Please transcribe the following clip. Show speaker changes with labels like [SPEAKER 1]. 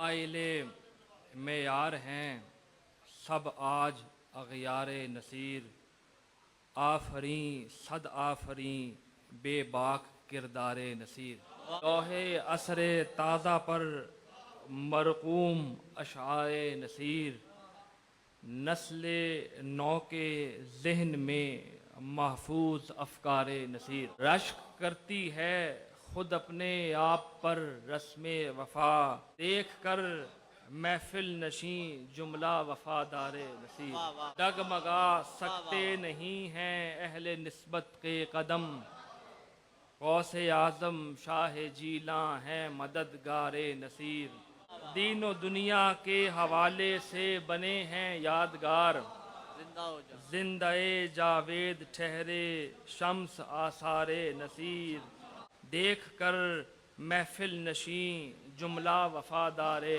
[SPEAKER 1] قائل معیار ہیں سب آج اغیار نصیر، آفریں صد آفریں بے باک کردار نصیر۔ لوح عصر تازہ پر مرقوم اشعار نصیر، نسل نو کے ذہن میں محفوظ افکار نصیر۔ رشک کرتی ہے خود اپنے آپ پر رسم وفا، دیکھ کر محفل نشیں جملہ وفادار نصیر۔ ڈگمگا سکتے نہیں ہیں اہل نسبت کے قدم، غوث اعظم شاہ جیلاں ہیں مددگار نصیر۔ دین و دنیا کے حوالے سے بنے ہیں یادگار، زندہ جاوید ٹھہرے شمس آثار نصیر۔ دیکھ کر محفل نشیں جملہ وفادار